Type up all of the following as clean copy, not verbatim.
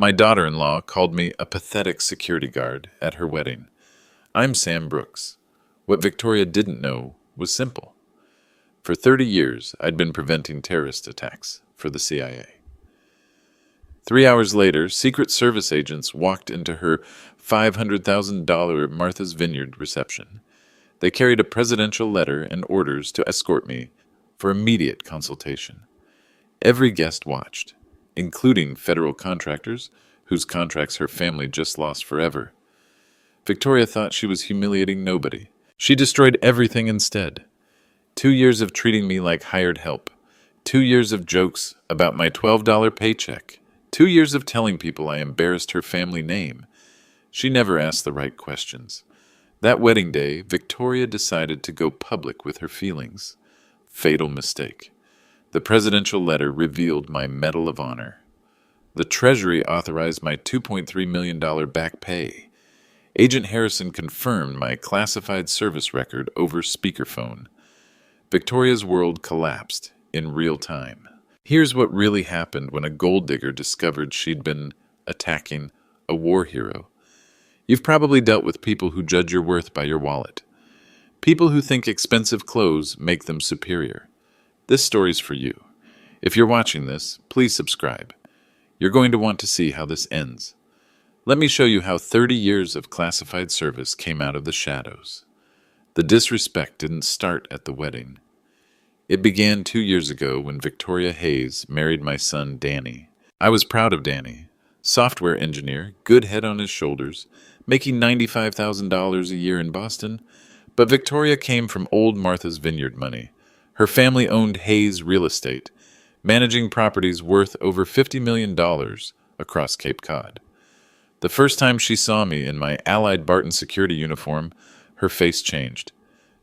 My daughter-in-law called me a pathetic security guard at her wedding. I'm Sam Brooks. What Victoria didn't know was simple. For 30 years, I'd been preventing terrorist attacks for the CIA. 3 hours later, Secret Service agents walked into her $500,000 Martha's Vineyard reception. They carried a presidential letter and orders to escort me for immediate consultation. Every guest watched, including federal contractors whose contracts her family just lost forever. Victoria thought she was humiliating nobody. She destroyed everything instead. 2 years of treating me like hired help. 2 years of jokes about my $12 paycheck. 2 years of telling people I embarrassed her family name. She never asked the right questions. That wedding day, Victoria decided to go public with her feelings. Fatal mistake. The presidential letter revealed my Medal of Honor. The Treasury authorized my $2.3 million back pay. Agent Harrison confirmed my classified service record over speakerphone. Victoria's world collapsed in real time. Here's what really happened when a gold digger discovered she'd been attacking a war hero. You've probably dealt with people who judge your worth by your wallet. People who think expensive clothes make them superior. This story's for you. If you're watching this, please subscribe. You're going to want to see how this ends. Let me show you how 30 years of classified service came out of the shadows. The disrespect didn't start at the wedding. It began 2 years ago when Victoria Hayes married my son Danny. I was proud of Danny. Software engineer, good head on his shoulders, making $95,000 a year in Boston. But Victoria came from old Martha's Vineyard money. Her family owned Hayes Real Estate, managing properties worth over $50 million across Cape Cod. The first time she saw me in my Allied Barton security uniform, her face changed.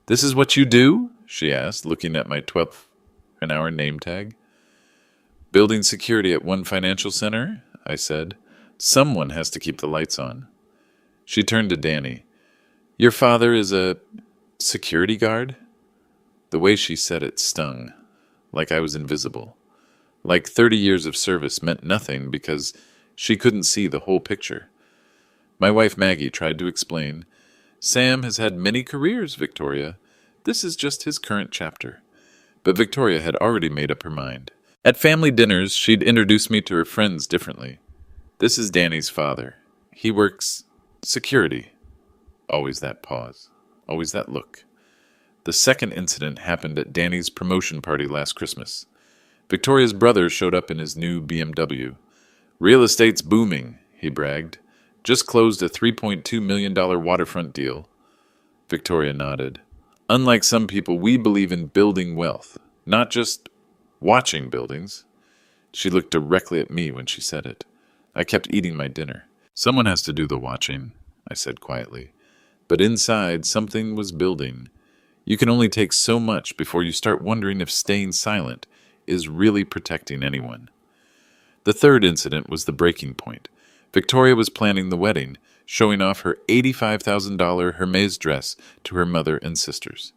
"This is what you do?" she asked, looking at my 12 an hour name tag. "Building security at one financial center," I said. "Someone has to keep the lights on." She turned to Danny. "Your father is a security guard?" The way she said it stung, like I was invisible. Like 30 years of service meant nothing because she couldn't see the whole picture. My wife Maggie tried to explain. "Sam has had many careers, Victoria. This is just his current chapter." But Victoria had already made up her mind. At family dinners, she'd introduce me to her friends differently. "This is Danny's father. He works security." Always that pause. Always that look. The second incident happened at Danny's promotion party last Christmas. Victoria's brother showed up in his new BMW. "Real estate's booming," he bragged. "Just closed a $3.2 million waterfront deal." Victoria nodded. "Unlike some people, we believe in building wealth, not just watching buildings." She looked directly at me when she said it. I kept eating my dinner. "Someone has to do the watching," I said quietly. But inside, something was building. You can only take so much before you start wondering if staying silent is really protecting anyone. The third incident was the breaking point. Victoria was planning the wedding, showing off her $85,000 Hermes dress to her mother and sisters.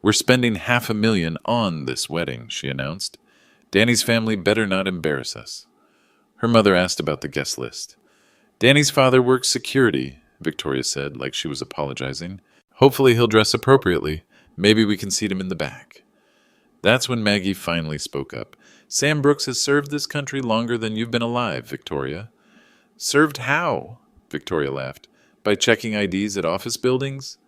"We're spending $500,000 on this wedding," she announced. "Danny's family better not embarrass us." Her mother asked about the guest list. "Danny's father works security," Victoria said, like she was apologizing. "Hopefully he'll dress appropriately. Maybe we can seat him in the back." That's when Maggie finally spoke up. "Sam Brooks has served this country longer than you've been alive, Victoria." "Served how?" Victoria laughed. "By checking IDs at office buildings?"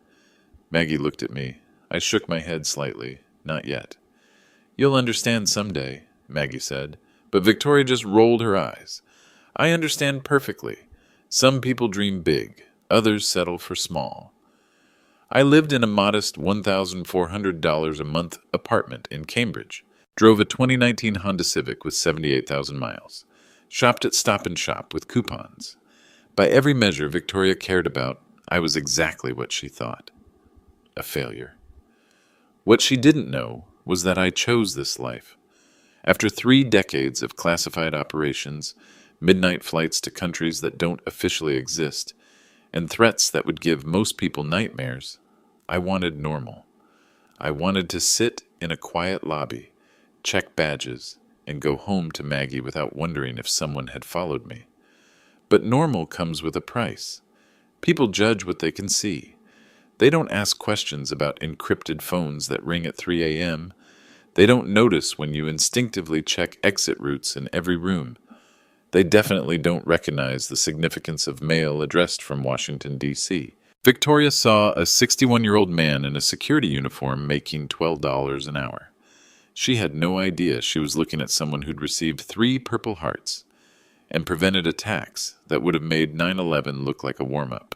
Maggie looked at me. I shook my head slightly. "Not yet." "You'll understand someday," Maggie said. But Victoria just rolled her eyes. "I understand perfectly. Some people dream big. Others settle for small." I lived in a modest $1,400 a month apartment in Cambridge, drove a 2019 Honda Civic with 78,000 miles, shopped at Stop and Shop with coupons. By every measure Victoria cared about, I was exactly what she thought. A failure. What she didn't know was that I chose this life. After 3 decades of classified operations, midnight flights to countries that don't officially exist, and threats that would give most people nightmares, I wanted normal. I wanted to sit in a quiet lobby, check badges, and go home to Maggie without wondering if someone had followed me. But normal comes with a price. People judge what they can see. They don't ask questions about encrypted phones that ring at 3 a.m. They don't notice when you instinctively check exit routes in every room. They definitely don't recognize the significance of mail addressed from Washington, D.C. Victoria saw a 61-year-old man in a security uniform making $12 an hour. She had no idea she was looking at someone who'd received 3 Purple Hearts and prevented attacks that would have made 9/11 look like a warm-up.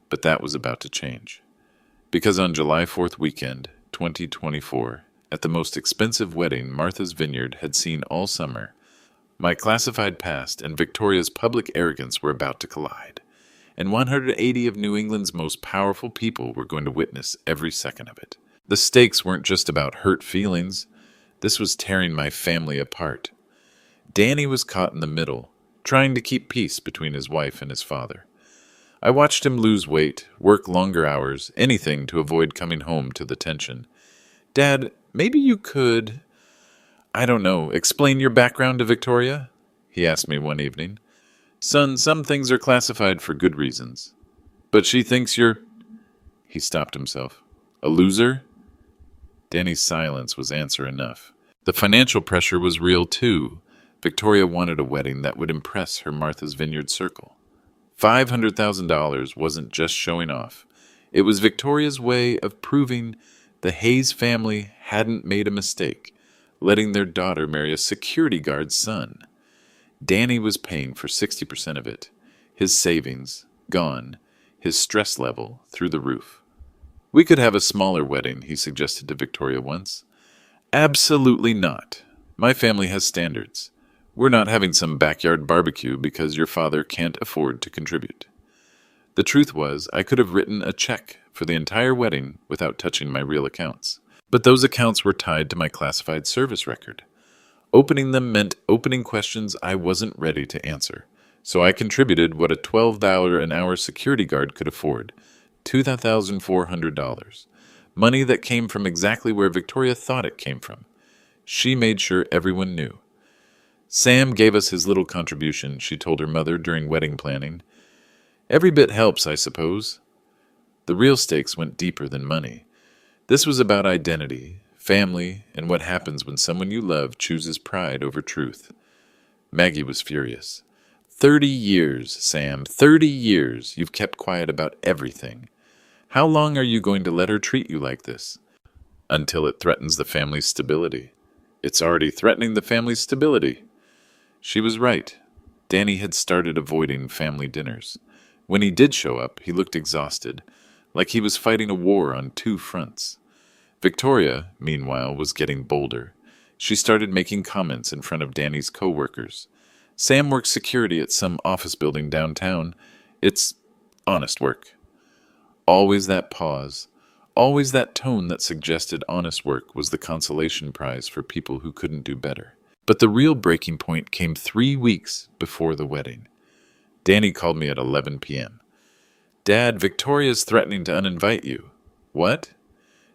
But that was about to change. Because on July 4th weekend, 2024, at the most expensive wedding Martha's Vineyard had seen all summer, my classified past and Victoria's public arrogance were about to collide, and 180 of New England's most powerful people were going to witness every second of it. The stakes weren't just about hurt feelings. This was tearing my family apart. Danny was caught in the middle, trying to keep peace between his wife and his father. I watched him lose weight, work longer hours, anything to avoid coming home to the tension. "Dad, maybe you could, I don't know, explain your background to Victoria?" he asked me one evening. "Son, some things are classified for good reasons. But she thinks you're—" He stopped himself. "A loser?" Danny's silence was answer enough. The financial pressure was real too. Victoria wanted a wedding that would impress her Martha's Vineyard circle. $500,000 wasn't just showing off. It was Victoria's way of proving the Hayes family hadn't made a mistake, letting their daughter marry a security guard's son. Danny was paying for 60% of it. His savings, gone. His stress level, through the roof. "We could have a smaller wedding," he suggested to Victoria once. "Absolutely not. My family has standards. We're not having some backyard barbecue because your father can't afford to contribute." The truth was, I could have written a check for the entire wedding without touching my real accounts. But those accounts were tied to my classified service record. Opening them meant opening questions I wasn't ready to answer. So I contributed what a $12 an hour security guard could afford, $2,400. Money that came from exactly where Victoria thought it came from. She made sure everyone knew. "Sam gave us his little contribution," she told her mother during wedding planning. "Every bit helps, I suppose." The real stakes went deeper than money. This was about identity, family, and what happens when someone you love chooses pride over truth. Maggie was furious. 30 years, Sam, 30 years you've kept quiet about everything. How long are you going to let her treat you like this? Until it threatens the family's stability. It's already threatening the family's stability. She was right. Danny had started avoiding family dinners. When he did show up, he looked exhausted, like he was fighting a war on 2 fronts. Victoria, meanwhile, was getting bolder. She started making comments in front of Danny's co-workers. "Sam works security at some office building downtown. It's honest work." Always that pause, always that tone that suggested honest work was the consolation prize for people who couldn't do better. But the real breaking point came 3 weeks before the wedding. Danny called me at 11 p.m. "Dad, Victoria's threatening to uninvite you." "What?"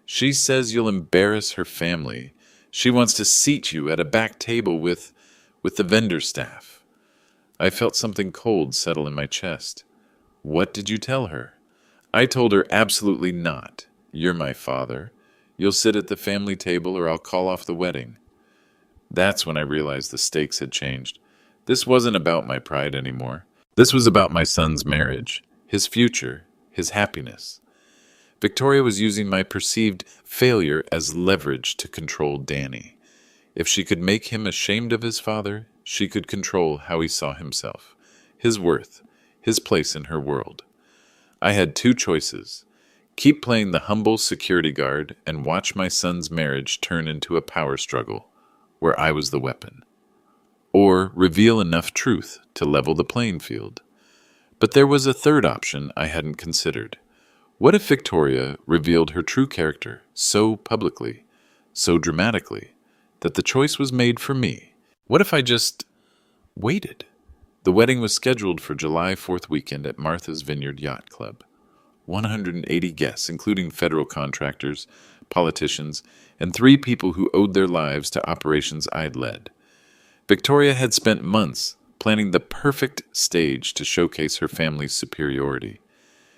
"She says you'll embarrass her family. She wants to seat you at a back table with the vendor staff." I felt something cold settle in my chest. "What did you tell her?" "I told her absolutely not. You're my father. You'll sit at the family table or I'll call off the wedding." That's when I realized the stakes had changed. This wasn't about my pride anymore. This was about my son's marriage, his future, his happiness. Victoria was using my perceived failure as leverage to control Danny. If she could make him ashamed of his father, she could control how he saw himself, his worth, his place in her world. I had 2 choices. Keep playing the humble security guard and watch my son's marriage turn into a power struggle, where I was the weapon. Or reveal enough truth to level the playing field. But there was a third option I hadn't considered. What if Victoria revealed her true character so publicly, so dramatically, that the choice was made for me? What if I just waited? The wedding was scheduled for July 4th weekend at Martha's Vineyard Yacht Club. 180 guests, including federal contractors, politicians, and 3 people who owed their lives to operations I'd led. Victoria had spent months planning the perfect stage to showcase her family's superiority.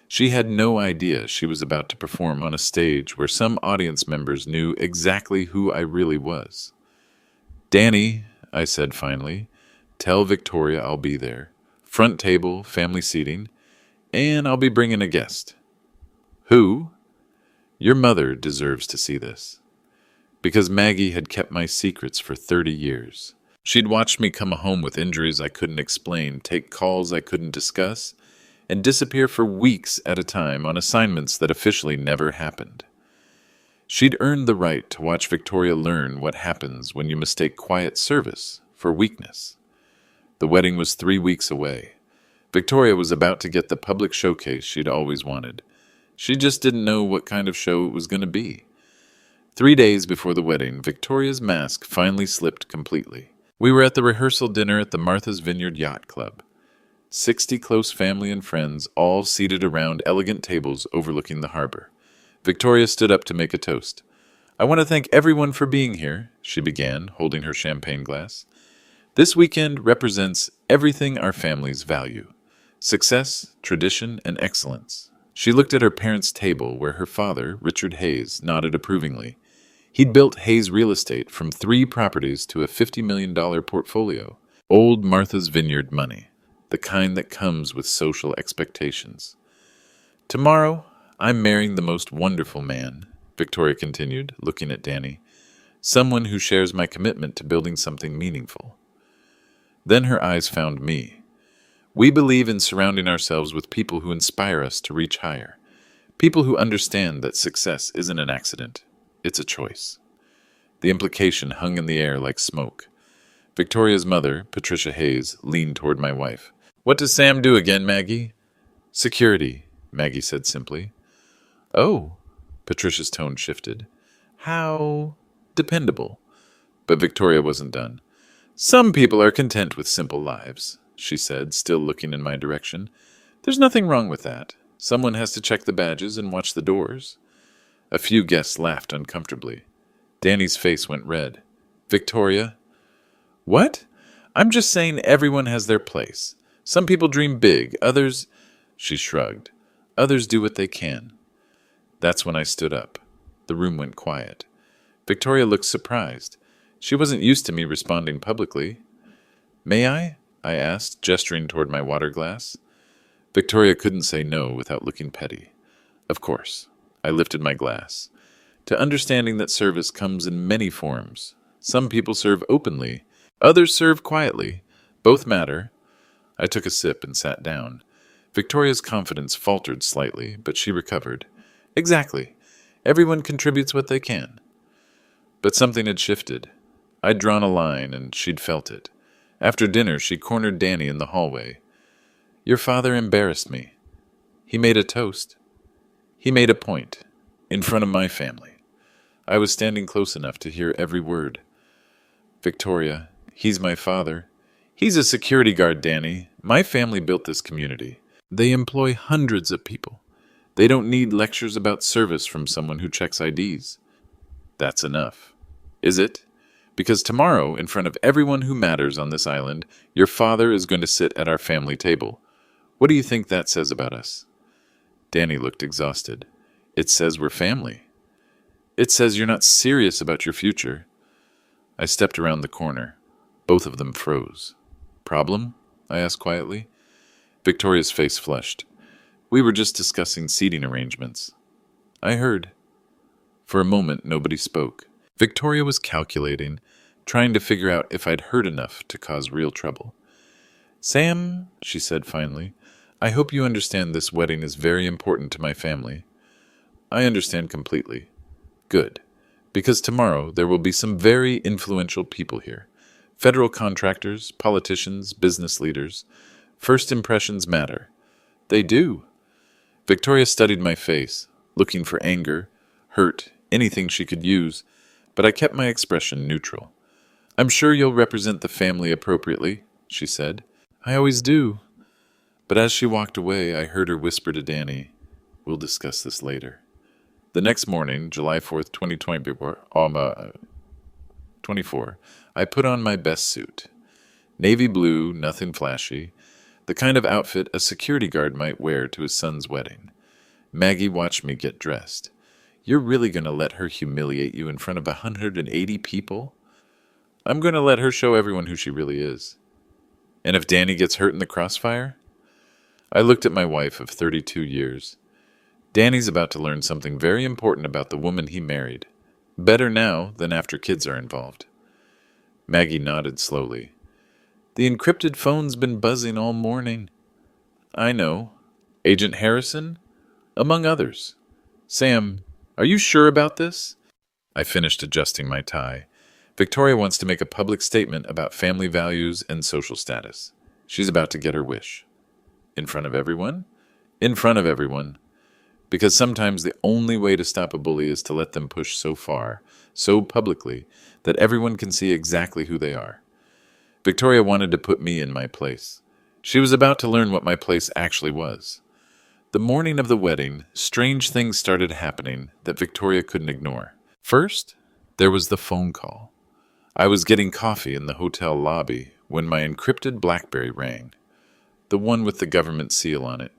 She had no idea she was about to perform on a stage where some audience members knew exactly who I really was. "Danny," I said finally, "tell Victoria I'll be there. Front table, family seating, and I'll be bringing a guest." "Who?" "Your mother deserves to see this." Because Maggie had kept my secrets for 30 years. She'd watched me come home with injuries I couldn't explain, take calls I couldn't discuss, and disappear for weeks at a time on assignments that officially never happened. She'd earned the right to watch Victoria learn what happens when you mistake quiet service for weakness. The wedding was 3 weeks away. Victoria was about to get the public showcase she'd always wanted. She just didn't know what kind of show it was going to be. 3 days before the wedding, Victoria's mask finally slipped completely. We were at the rehearsal dinner at the Martha's Vineyard Yacht Club. 60 close family and friends, all seated around elegant tables overlooking the harbor. Victoria stood up to make a toast. "I want to thank everyone for being here," she began, holding her champagne glass. "This weekend represents everything our families value: success, tradition, and excellence." She looked at her parents' table where her father, Richard Hayes, nodded approvingly. He'd built Hayes Real Estate from 3 properties to a $50 million portfolio. Old Martha's Vineyard money, the kind that comes with social expectations. "Tomorrow, I'm marrying the most wonderful man," Victoria continued, looking at Danny. "Someone who shares my commitment to building something meaningful." Then her eyes found me. "We believe in surrounding ourselves with people who inspire us to reach higher. People who understand that success isn't an accident. It's a choice." The implication hung in the air like smoke. Victoria's mother, Patricia Hayes, leaned toward my wife. "What does Sam do again, Maggie?" "Security," Maggie said simply. "Oh," Patricia's tone shifted. "How dependable." But Victoria wasn't done. "Some people are content with simple lives," she said, still looking in my direction. "There's nothing wrong with that. Someone has to check the badges and watch the doors." A few guests laughed uncomfortably. Danny's face went red. "Victoria?" "What? I'm just saying everyone has their place. Some people dream big, others—" She shrugged. "Others do what they can." That's when I stood up. The room went quiet. Victoria looked surprised. She wasn't used to me responding publicly. "May I?" I asked, gesturing toward my water glass. Victoria couldn't say no without looking petty. "Of course." I lifted my glass. To understanding that service comes in many forms. Some people serve openly. Others serve quietly. Both matter. I took a sip and sat down. Victoria's confidence faltered slightly, but she recovered. "Exactly. Everyone contributes what they can." But something had shifted. I'd drawn a line, and she'd felt it. After dinner, she cornered Danny in the hallway. "Your father embarrassed me. He made a toast. He made a point. In front of my family." I was standing close enough to hear every word. "Victoria, he's my father. He's a security guard, Danny. My family built this community. They employ hundreds of people. They don't need lectures about service from someone who checks IDs." "That's enough." "Is it? Because tomorrow, in front of everyone who matters on this island, your father is going to sit at our family table. What do you think that says about us?" Danny looked exhausted. "It says we're family. It says you're not serious about your future." I stepped around the corner. Both of them froze. "Problem?" I asked quietly. Victoria's face flushed. "We were just discussing seating arrangements." "I heard." For a moment, nobody spoke. Victoria was calculating, trying to figure out if I'd heard enough to cause real trouble. "Sam," she said finally, "I hope you understand this wedding is very important to my family." "I understand completely." "Good. Because tomorrow there will be some very influential people here. Federal contractors, politicians, business leaders. First impressions matter." "They do." Victoria studied my face, looking for anger, hurt, anything she could use, but I kept my expression neutral. "I'm sure you'll represent the family appropriately," she said. "I always do." But as she walked away, I heard her whisper to Danny, "We'll discuss this later." The next morning, July 4th, 2024, I put on my best suit. Navy blue, nothing flashy. The kind of outfit a security guard might wear to his son's wedding. Maggie watched me get dressed. You're really going to let her humiliate you in front of 180 people? I'm going to let her show everyone who she really is. And if Danny gets hurt in the crossfire? I looked at my wife of 32 years. Danny's about to learn something very important about the woman he married. Better now than after kids are involved. Maggie nodded slowly. The encrypted phone's been buzzing all morning. I know. Agent Harrison? Among others. Sam, are you sure about this? I finished adjusting my tie. Victoria wants to make a public statement about family values and social status. She's about to get her wish. In front of everyone? In front of everyone. Because sometimes the only way to stop a bully is to let them push so far, so publicly, that everyone can see exactly who they are. Victoria wanted to put me in my place. She was about to learn what my place actually was. The morning of the wedding, strange things started happening that Victoria couldn't ignore. First, there was the phone call. I was getting coffee in the hotel lobby when my encrypted BlackBerry rang. The one with the government seal on it.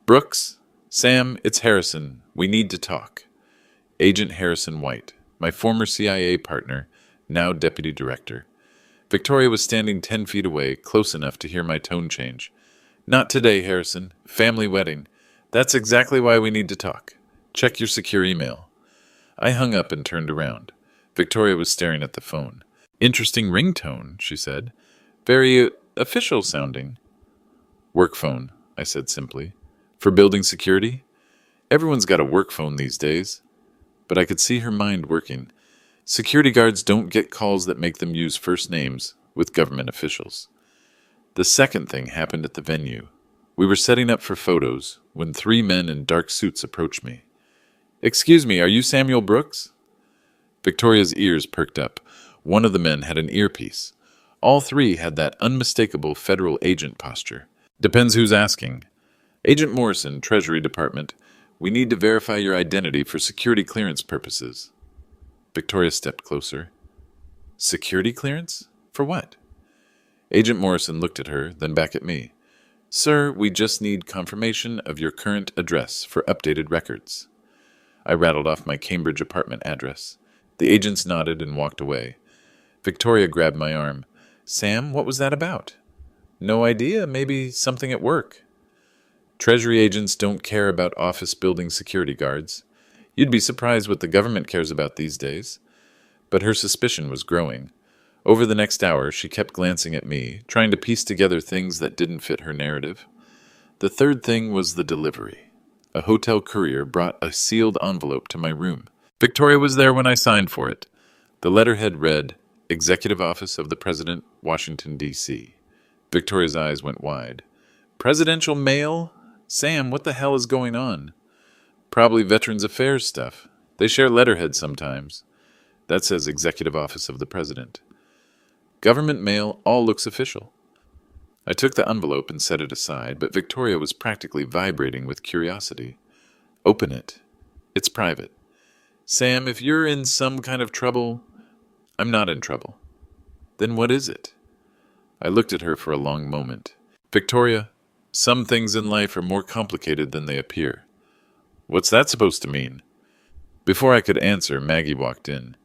Brooks? Sam, it's Harrison. We need to talk. Agent Harrison White, my former CIA partner, now deputy director. Victoria was standing 10 feet away, close enough to hear my tone change. Not today, Harrison. Family wedding. That's exactly why we need to talk. Check your secure email. I hung up and turned around. Victoria was staring at the phone. Interesting ringtone, she said. Very official sounding. Work phone, I said simply. For building security? Everyone's got a work phone these days. But I could see her mind working. Security guards don't get calls that make them use first names with government officials. The second thing happened at the venue. We were setting up for photos when 3 men in dark suits approached me. Excuse me, are you Samuel Brooks? Victoria's ears perked up. One of the men had an earpiece. All 3 had that unmistakable federal agent posture. Depends who's asking. Agent Morrison, Treasury Department. We need to verify your identity for security clearance purposes. Victoria stepped closer. Security clearance? For what? Agent Morrison looked at her, then back at me. Sir, we just need confirmation of your current address for updated records. I rattled off my Cambridge apartment address. The agents nodded and walked away. Victoria grabbed my arm. Sam, what was that about? No idea. Maybe something at work. Treasury agents don't care about office building security guards. You'd be surprised what the government cares about these days. But her suspicion was growing. Over the next hour, she kept glancing at me, trying to piece together things that didn't fit her narrative. The third thing was the delivery. A hotel courier brought a sealed envelope to my room. Victoria was there when I signed for it. The letterhead read, Executive Office of the President, Washington, D.C. Victoria's eyes went wide. Presidential mail? Sam, what the hell is going on? Probably Veterans Affairs stuff. They share letterhead sometimes. That says Executive Office of the President. Government mail all looks official. I took the envelope and set it aside, but Victoria was practically vibrating with curiosity. Open it. It's private. Sam, if you're in some kind of trouble... I'm not in trouble. Then what is it? I looked at her for a long moment. Victoria, some things in life are more complicated than they appear. What's that supposed to mean? Before I could answer, Maggie walked in.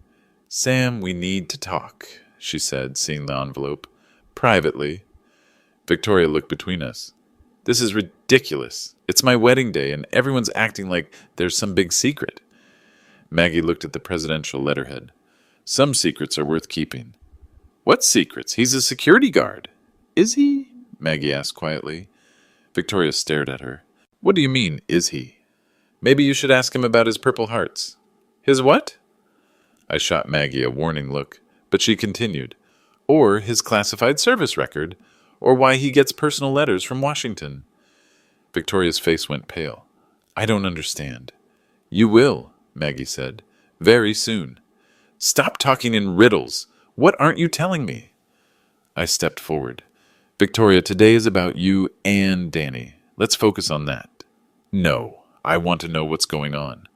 Sam, we need to talk, she said, seeing the envelope. Privately. Victoria looked between us. This is ridiculous. It's my wedding day, and everyone's acting like there's some big secret. Maggie looked at the presidential letterhead. Some secrets are worth keeping. What secrets? He's a security guard. Is he? Maggie asked quietly. Victoria stared at her. What do you mean, is he? Maybe you should ask him about his Purple Hearts. His what? I shot Maggie a warning look, but she continued. Or his classified service record, or why he gets personal letters from Washington. Victoria's face went pale. I don't understand. You will, Maggie said. Very soon. Stop talking in riddles. What aren't you telling me? I stepped forward. Victoria, today is about you and Danny. Let's focus on that. No, I want to know what's going on.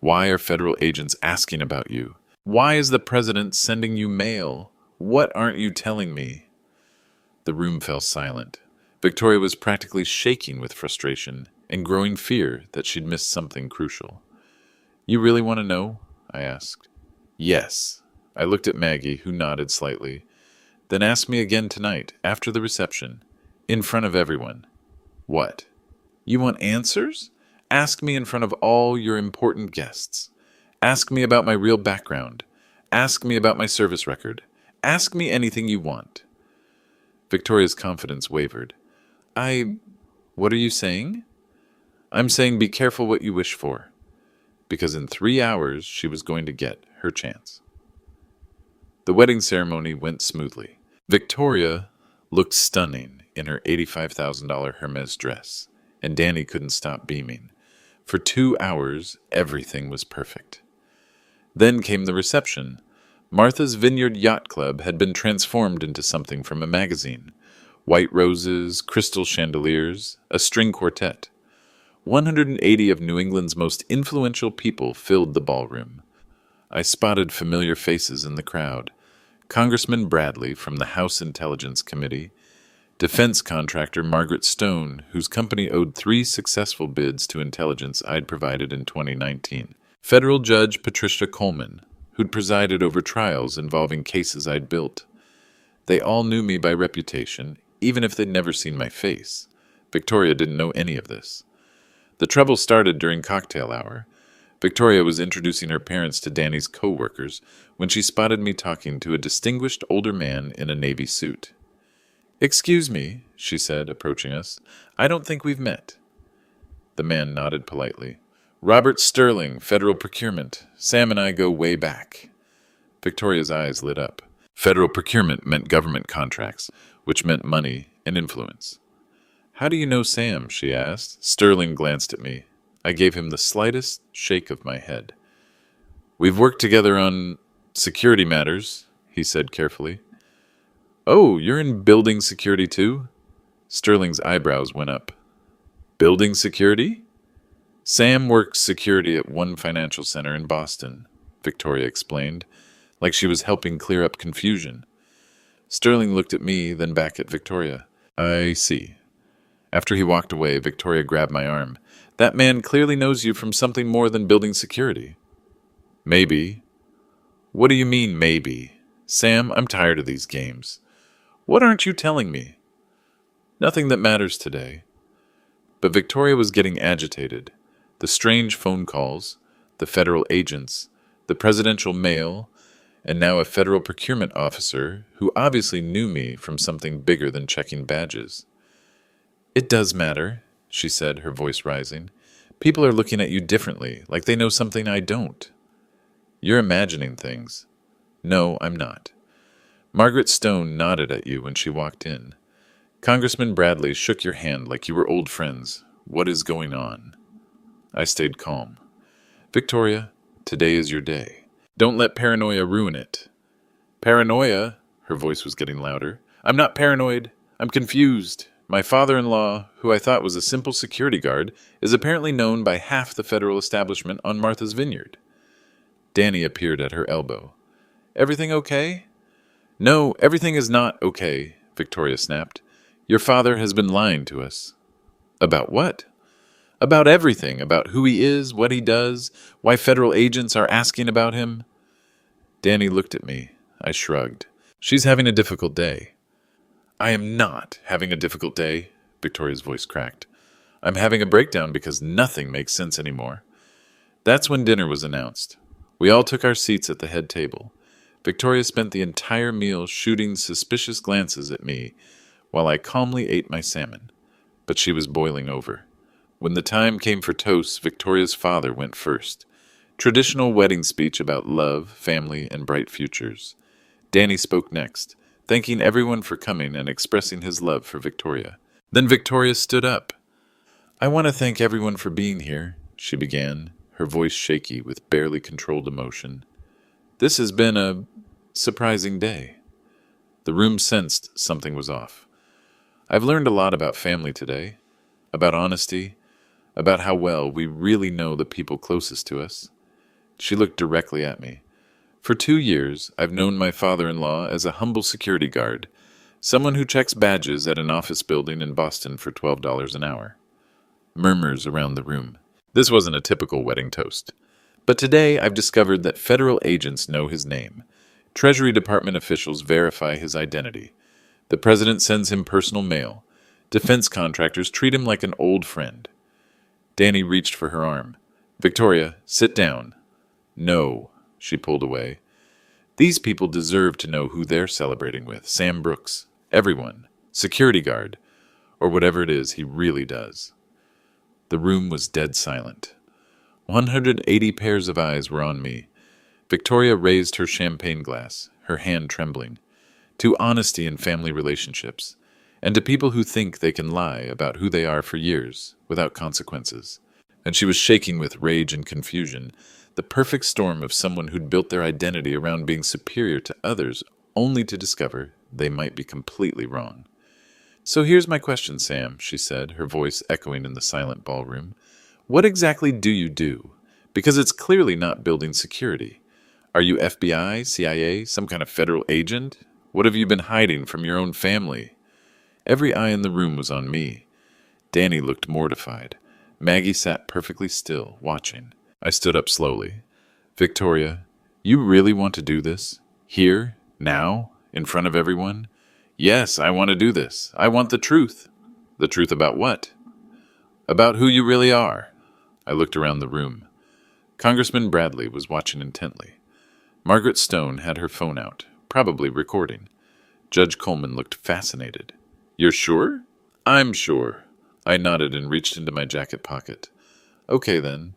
Why are federal agents asking about you? Why is the president sending you mail? What aren't you telling me? The room fell silent. Victoria was practically shaking with frustration and growing fear that she'd missed something crucial. You really want to know? I asked. Yes. I looked at Maggie, who nodded slightly. Then ask me again tonight, after the reception, in front of everyone. What? You want answers? Ask me in front of all your important guests. Ask me about my real background. Ask me about my service record. Ask me anything you want. Victoria's confidence wavered. What are you saying? I'm saying be careful what you wish for. Because in 3 hours she was going to get her chance. The wedding ceremony went smoothly. Victoria looked stunning in her $85,000 Hermes dress, and Danny couldn't stop beaming. For 2 hours, everything was perfect. Then came the reception. Martha's Vineyard Yacht Club had been transformed into something from a magazine. White roses, crystal chandeliers, a string quartet. 180 of New England's most influential people filled the ballroom. I spotted familiar faces in the crowd. Congressman Bradley from the House Intelligence Committee, defense contractor Margaret Stone, whose company owed 3 successful bids to intelligence I'd provided in 2019, federal judge Patricia Coleman, who'd presided over trials involving cases I'd built. They all knew me by reputation, even if they'd never seen my face. Victoria didn't know any of this. The trouble started during cocktail hour. Victoria was introducing her parents to Danny's co-workers when she spotted me talking to a distinguished older man in a navy suit. "Excuse me," she said, approaching us. "I don't think we've met." The man nodded politely. "Robert Sterling, Federal Procurement. Sam and I go way back." Victoria's eyes lit up. Federal procurement meant government contracts, which meant money and influence. "How do you know Sam?" she asked. Sterling glanced at me. I gave him the slightest shake of my head. "We've worked together on security matters," he said carefully. "Oh, you're in building security too?" Sterling's eyebrows went up. "Building security?" "Sam works security at one financial center in Boston," Victoria explained, like she was helping clear up confusion. Sterling looked at me, then back at Victoria. "I see." After he walked away, Victoria grabbed my arm. "That man clearly knows you from something more than building security." "Maybe." "What do you mean, maybe? Sam, I'm tired of these games. What aren't you telling me?" "Nothing that matters today." But Victoria was getting agitated. The strange phone calls, the federal agents, the presidential mail, and now a federal procurement officer who obviously knew me from something bigger than checking badges. "It does matter," she said, her voice rising. "People are looking at you differently, like they know something I don't." "You're imagining things." "No, I'm not." "Margaret Stone nodded at you when she walked in. Congressman Bradley shook your hand like you were old friends. What is going on?" I stayed calm. "Victoria, today is your day. Don't let paranoia ruin it." "Paranoia?" Her voice was getting louder. "I'm not paranoid. I'm confused. My father-in-law, who I thought was a simple security guard, is apparently known by half the federal establishment on Martha's Vineyard." Danny appeared at her elbow. "Everything okay?" "No, everything is not okay," Victoria snapped. "Your father has been lying to us." "About what?" "About everything, about who he is, what he does, why federal agents are asking about him." Danny looked at me. I shrugged. "She's having a difficult day." "I am not having a difficult day," Victoria's voice cracked. "I'm having a breakdown because nothing makes sense anymore." That's when dinner was announced. We all took our seats at the head table. Victoria spent the entire meal shooting suspicious glances at me while I calmly ate my salmon. But she was boiling over. When the time came for toasts, Victoria's father went first. Traditional wedding speech about love, family, and bright futures. Danny spoke next, thanking everyone for coming and expressing his love for Victoria. Then Victoria stood up. "I want to thank everyone for being here," she began, her voice shaky with barely controlled emotion. "This has been a surprising day." The room sensed something was off. "I've learned a lot about family today, about honesty, about how well we really know the people closest to us." She looked directly at me. "For 2 years, I've known my father-in-law as a humble security guard, Someone who checks badges at an office building in Boston for $12 an hour. Murmurs around the room. This wasn't a typical wedding toast. But today I've discovered that federal agents know his name. Treasury Department officials verify his identity. The president sends him personal mail. Defense contractors treat him like an old friend. Danny reached for her arm. Victoria, sit down. No, she pulled away. These people deserve to know who they're celebrating with. Sam Brooks. Everyone. Security guard. Or whatever it is he really does. The room was dead silent. 180 pairs of eyes were on me. Victoria raised her champagne glass, her hand trembling, to honesty in family relationships, and to people who think they can lie about who they are for years, without consequences. And she was shaking with rage and confusion, the perfect storm of someone who'd built their identity around being superior to others, only to discover they might be completely wrong. So here's my question, Sam, she said, her voice echoing in the silent ballroom. What exactly do you do? Because it's clearly not building security. Are you FBI, CIA, some kind of federal agent? What have you been hiding from your own family? Every eye in the room was on me. Danny looked mortified. Maggie sat perfectly still, watching. I stood up slowly. Victoria, you really want to do this? Here? Now? In front of everyone? Yes, I want to do this. I want the truth. The truth about what? About who you really are. I looked around the room. Congressman Bradley was watching intently. Margaret Stone had her phone out, probably recording. Judge Coleman looked fascinated. You're sure? I'm sure. I nodded and reached into my jacket pocket. Okay, then.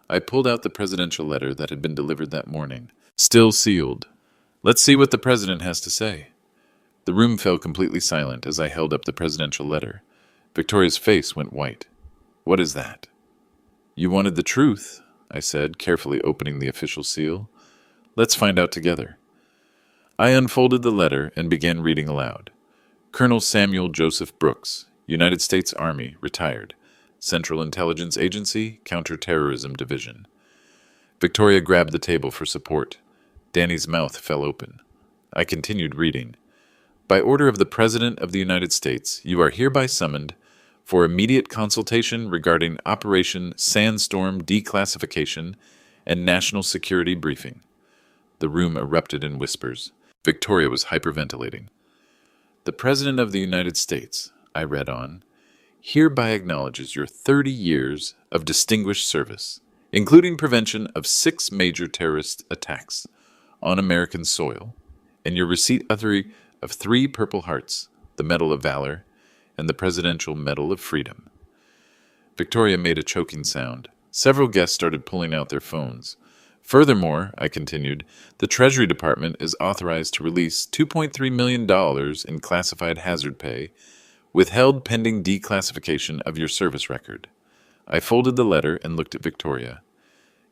I pulled out the presidential letter that had been delivered that morning, still sealed. Let's see what the president has to say. The room fell completely silent as I held up the presidential letter. Victoria's face went white. What is that? You wanted the truth, I said, carefully opening the official seal. Let's find out together. I unfolded the letter and began reading aloud. Colonel Samuel Joseph Brooks, United States Army, retired. Central Intelligence Agency, Counterterrorism Division. Victoria grabbed the table for support. Danny's mouth fell open. I continued reading. By order of the President of the United States, you are hereby summoned for immediate consultation regarding Operation Sandstorm Declassification and National Security Briefing. The room erupted in whispers. Victoria was hyperventilating. The President of the United States, I read on, hereby acknowledges your 30 years of distinguished service, including prevention of 6 major terrorist attacks on American soil, and your receipt of 3 Purple Hearts, the Medal of Valor, and the Presidential Medal of Freedom. Victoria made a choking sound. Several guests started pulling out their phones. Furthermore, I continued, the Treasury Department is authorized to release $2.3 million in classified hazard pay, withheld pending declassification of your service record. I folded the letter and looked at Victoria.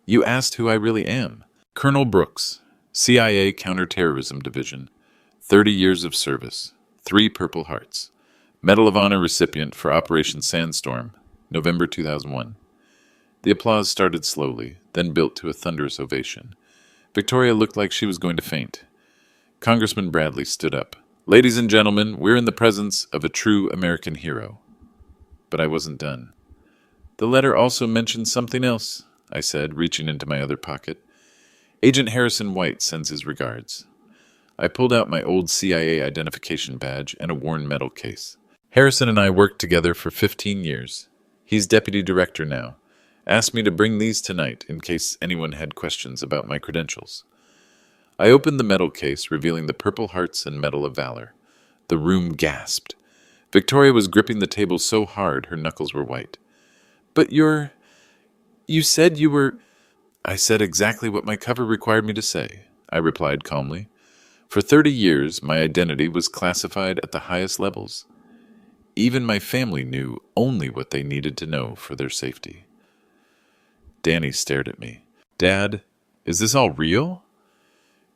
You asked who I really am. Colonel Brooks, CIA Counterterrorism Division, 30 years of service, 3 Purple Hearts. Medal of Honor recipient for Operation Sandstorm, November 2001. The applause started slowly, then built to a thunderous ovation. Victoria looked like she was going to faint. Congressman Bradley stood up. Ladies and gentlemen, we're in the presence of a true American hero. But I wasn't done. The letter also mentioned something else, I said, reaching into my other pocket. Agent Harrison White sends his regards. I pulled out my old CIA identification badge and a worn metal case. Harrison and I worked together for 15 years. He's deputy director now. Asked me to bring these tonight in case anyone had questions about my credentials. I opened the metal case, revealing the Purple Hearts and Medal of Valor. The room gasped. Victoria was gripping the table so hard her knuckles were white. But you said you were... I said exactly what my cover required me to say, I replied calmly. For 30 years, my identity was classified at the highest levels. Even my family knew only what they needed to know for their safety. Danny stared at me. Dad, is this all real?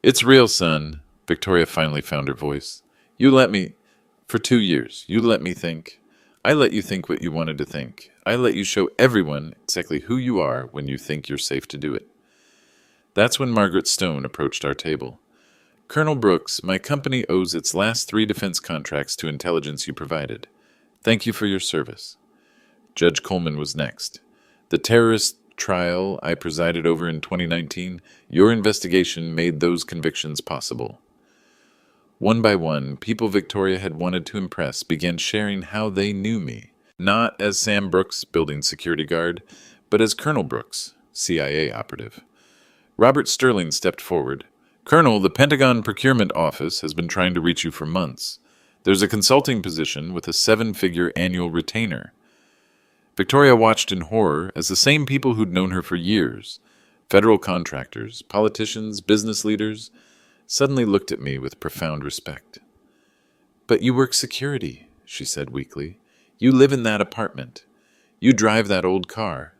It's real, son. Victoria finally found her voice. For 2 years, you let me think. I let you think what you wanted to think. I let you show everyone exactly who you are when you think you're safe to do it. That's when Margaret Stone approached our table. Colonel Brooks, my company owes its last 3 defense contracts to intelligence you provided. Thank you for your service. Judge Coleman was next. The terrorist trial I presided over in 2019, your investigation made those convictions possible. One by one, people Victoria had wanted to impress began sharing how they knew me. Not as Sam Brooks, building security guard, but as Colonel Brooks, CIA operative. Robert Sterling stepped forward. Colonel, the Pentagon Procurement Office has been trying to reach you for months. There's a consulting position with a 7-figure annual retainer. Victoria watched in horror as the same people who'd known her for years, federal contractors, politicians, business leaders, suddenly looked at me with profound respect. But you work security, she said weakly. You live in that apartment. You drive that old car.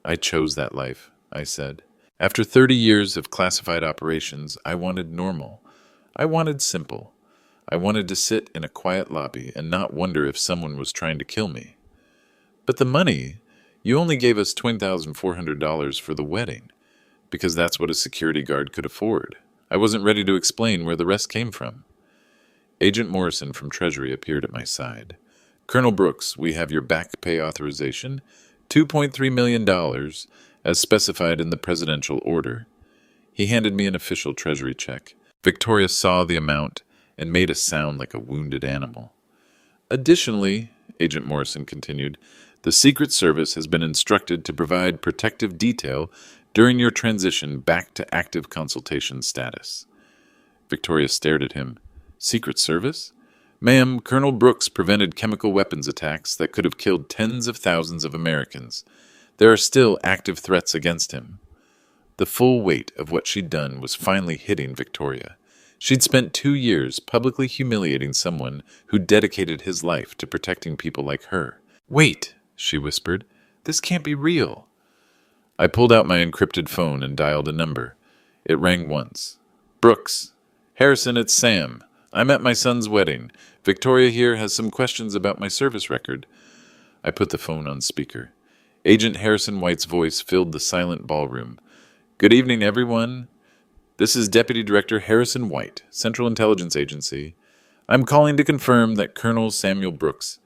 I chose that life, I said. After 30 years of classified operations, I wanted normal. I wanted simple. I wanted to sit in a quiet lobby and not wonder if someone was trying to kill me. But the money, you only gave us $20,400 for the wedding, because that's what a security guard could afford. I wasn't ready to explain where the rest came from. Agent Morrison from Treasury appeared at my side. Colonel Brooks, we have your back pay authorization, $2.3 million, as specified in the presidential order. He handed me an official Treasury check. Victoria saw the amount and made a sound like a wounded animal. Additionally, Agent Morrison continued, the Secret Service has been instructed to provide protective detail during your transition back to active consultation status. Victoria stared at him. Secret Service? Ma'am, Colonel Brooks prevented chemical weapons attacks that could have killed tens of thousands of Americans. There are still active threats against him. The full weight of what she'd done was finally hitting Victoria. She'd spent 2 years publicly humiliating someone who dedicated his life to protecting people like her. Wait, she whispered. This can't be real. I pulled out my encrypted phone and dialed a number. It rang once. Brooks. Harrison, it's Sam. I'm at my son's wedding. Victoria here has some questions about my service record. I put the phone on speaker. Agent Harrison White's voice filled the silent ballroom. Good evening, everyone. This is Deputy Director Harrison White, Central Intelligence Agency. I'm calling to confirm that Colonel Samuel Brooks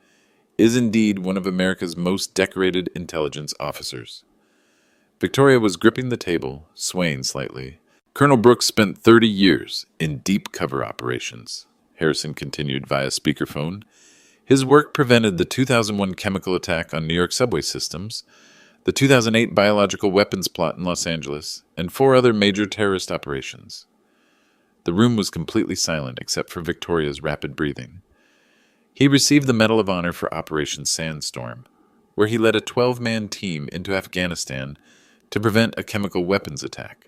is indeed one of America's most decorated intelligence officers. Victoria was gripping the table, swaying slightly. Colonel Brooks spent 30 years in deep cover operations, Harrison continued via speakerphone. His work prevented the 2001 chemical attack on New York subway systems, the 2008 biological weapons plot in Los Angeles, and 4 other major terrorist operations. The room was completely silent except for Victoria's rapid breathing. He received the Medal of Honor for Operation Sandstorm, where he led a 12-man team into Afghanistan to prevent a chemical weapons attack.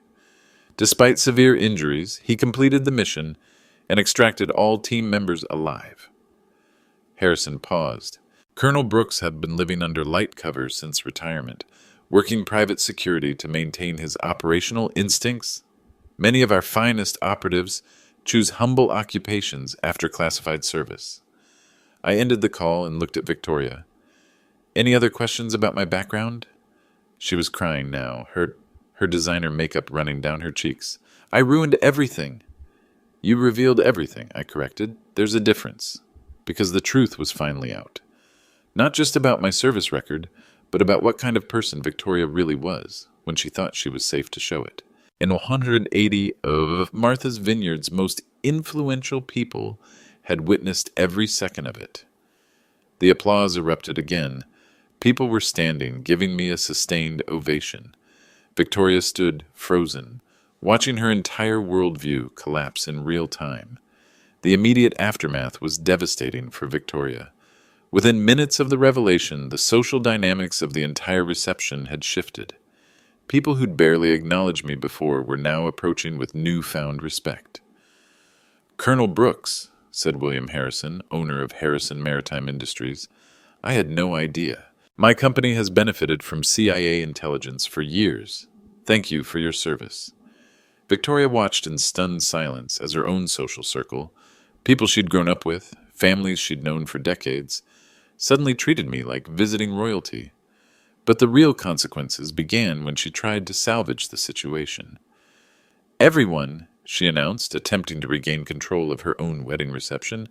Despite severe injuries, he completed the mission and extracted all team members alive. Harrison paused. Colonel Brooks had been living under light cover since retirement, working private security to maintain his operational instincts. Many of our finest operatives choose humble occupations after classified service. I ended the call and looked at Victoria. Any other questions about my background? She was crying now, her designer makeup running down her cheeks. I ruined everything. You revealed everything, I corrected. There's a difference. Because the truth was finally out. Not just about my service record, but about what kind of person Victoria really was when she thought she was safe to show it. And 180 of Martha's Vineyard's most influential people had witnessed every second of it. The applause erupted again. People were standing, giving me a sustained ovation. Victoria stood frozen, watching her entire worldview collapse in real time. The immediate aftermath was devastating for Victoria. Within minutes of the revelation, the social dynamics of the entire reception had shifted. People who'd barely acknowledged me before were now approaching with newfound respect. Colonel Brooks, said William Harrison, owner of Harrison Maritime Industries, I had no idea. My company has benefited from CIA intelligence for years. Thank you for your service. Victoria watched in stunned silence as her own social circle, people she'd grown up with, families she'd known for decades, suddenly treated me like visiting royalty. But the real consequences began when she tried to salvage the situation. Everyone, she announced, attempting to regain control of her own wedding reception.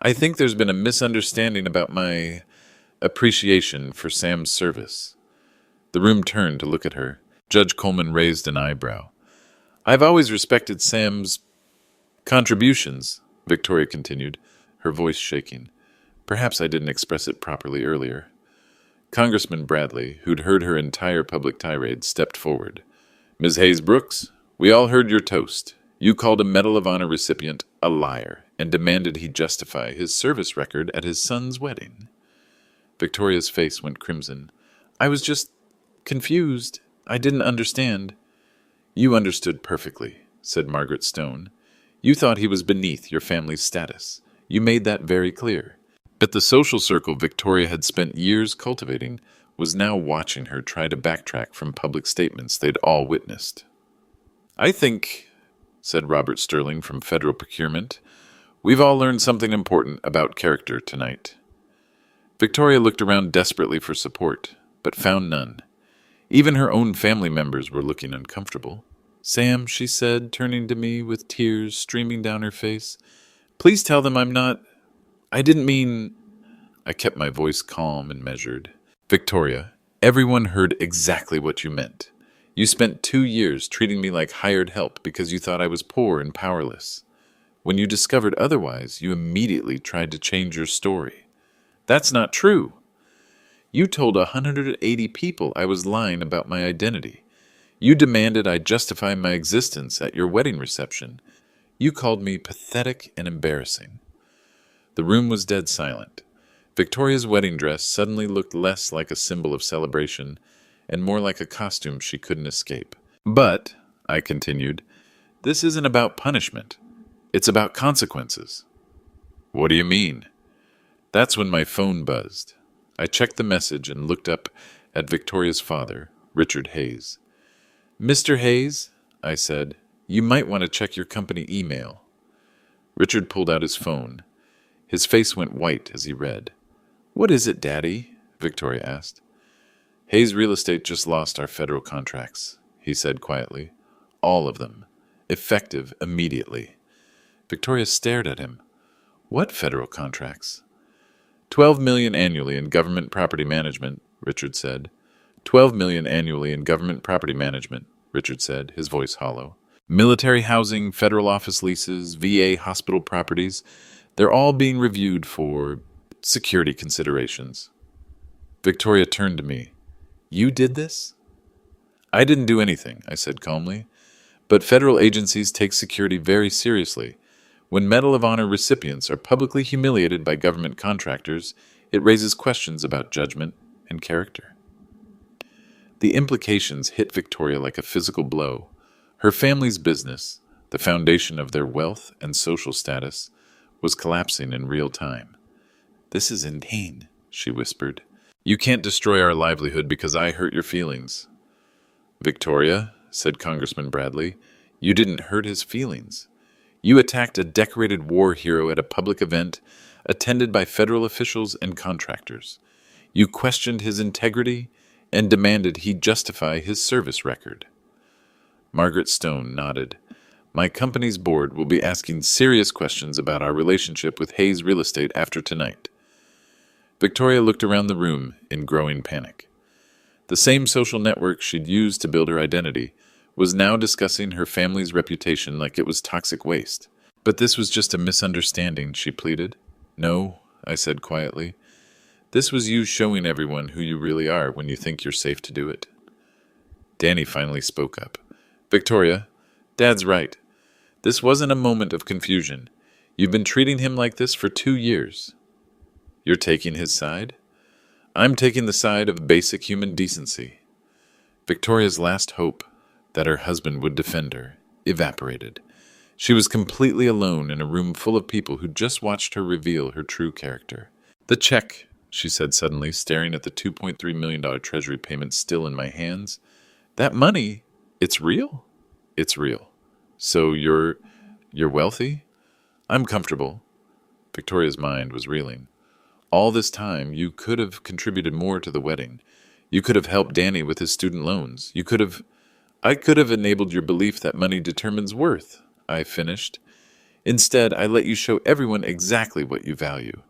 "I think there's been a misunderstanding about my appreciation for Sam's service." The room turned to look at her. Judge Coleman raised an eyebrow. "I've always respected Sam's contributions," Victoria continued, her voice shaking. "Perhaps I didn't express it properly earlier." Congressman Bradley, who'd heard her entire public tirade, stepped forward. "Ms. Hayes Brooks, we all heard your toast. You called a Medal of Honor recipient a liar and demanded he justify his service record at his son's wedding." Victoria's face went crimson. "I was just confused. I didn't understand." "You understood perfectly," said Margaret Stone. "You thought he was beneath your family's status. You made that very clear. But the social circle Victoria had spent years cultivating was now watching her try to backtrack from public statements they'd all witnessed. "I think," said Robert Sterling from Federal Procurement, "we've all learned something important about character tonight." Victoria looked around desperately for support, but found none. Even her own family members were looking uncomfortable. "Sam," she said, turning to me with tears streaming down her face, "please tell them I didn't mean—" I kept my voice calm and measured. "Victoria, everyone heard exactly what you meant. You spent 2 years treating me like hired help because you thought I was poor and powerless. When you discovered otherwise, you immediately tried to change your story. That's not true. You told 180 people I was lying about my identity. You demanded I justify my existence at your wedding reception. You called me pathetic and embarrassing." The room was dead silent. Victoria's wedding dress suddenly looked less like a symbol of celebration and more like a costume she couldn't escape. "But," I continued, "this isn't about punishment. It's about consequences." "What do you mean?" That's when my phone buzzed. I checked the message and looked up at Victoria's father, Richard Hayes. "Mr. Hayes," I said, "you might want to check your company email." Richard pulled out his phone. His face went white as he read. "What is it, Daddy?" Victoria asked. "Hayes Real Estate just lost our federal contracts," he said quietly. "All of them. Effective immediately." Victoria stared at him. "What federal contracts?" $12 million annually in government property management," Richard said. $12 million annually in government property management," Richard said, his voice hollow. "Military housing, federal office leases, VA hospital properties, they're all being reviewed for security considerations." Victoria turned to me. "You did this?" "I didn't do anything," I said calmly. "But federal agencies take security very seriously. When Medal of Honor recipients are publicly humiliated by government contractors, it raises questions about judgment and character." The implications hit Victoria like a physical blow. Her family's business, the foundation of their wealth and social status, was collapsing in real time. "This is inane," she whispered. "You can't destroy our livelihood because I hurt your feelings." "Victoria," said Congressman Bradley, "you didn't hurt his feelings. You attacked a decorated war hero at a public event attended by federal officials and contractors. You questioned his integrity and demanded he justify his service record." Margaret Stone nodded. "My company's board will be asking serious questions about our relationship with Hayes Real Estate after tonight." Victoria looked around the room in growing panic. The same social network she'd used to build her identity was now discussing her family's reputation like it was toxic waste. "But this was just a misunderstanding," she pleaded. "No," I said quietly. "This was you showing everyone who you really are when you think you're safe to do it." Danny finally spoke up. "Victoria, Dad's right. This wasn't a moment of confusion. You've been treating him like this for 2 years. You're taking his side? I'm taking the side of basic human decency." Victoria's last hope that her husband would defend her evaporated. She was completely alone in a room full of people who just watched her reveal her true character. "The check," she said suddenly, staring at the $2.3 million Treasury payment still in my hands. "That money, it's real?" "It's real." "So you're wealthy?" "I'm comfortable." Victoria's mind was reeling. "All this time, you could have contributed more to the wedding. You could have helped Danny with his student loans. I could have enabled your belief that money determines worth. I finished. Instead, I let you show everyone exactly what you value.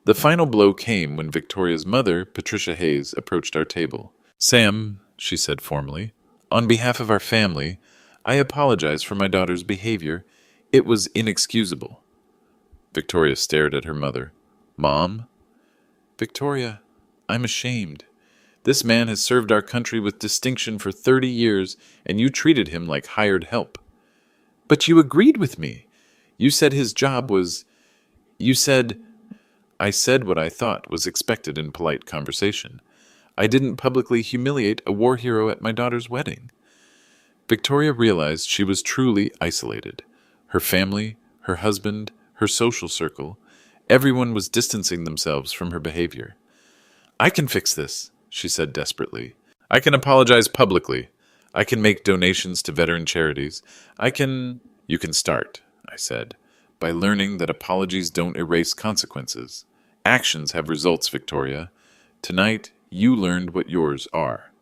The final blow came when Victoria's mother, Patricia Hayes, approached our table. Sam, she said formally, on behalf of our family, I apologize for my daughter's behavior. It was inexcusable. Victoria stared at her mother. Mom? Victoria, I'm ashamed. This man has served our country with distinction for 30 years, and you treated him like hired help. But you agreed with me. You said his job was... You said... I said what I thought was expected in polite conversation. I didn't publicly humiliate a war hero at my daughter's wedding. Victoria realized she was truly isolated. Her family, her husband, her social circle, everyone was distancing themselves from her behavior. I can fix this, she said desperately. I can apologize publicly. I can make donations to veteran charities. You can start, I said, by learning that apologies don't erase consequences. Actions have results, Victoria. Tonight, you learned what yours are.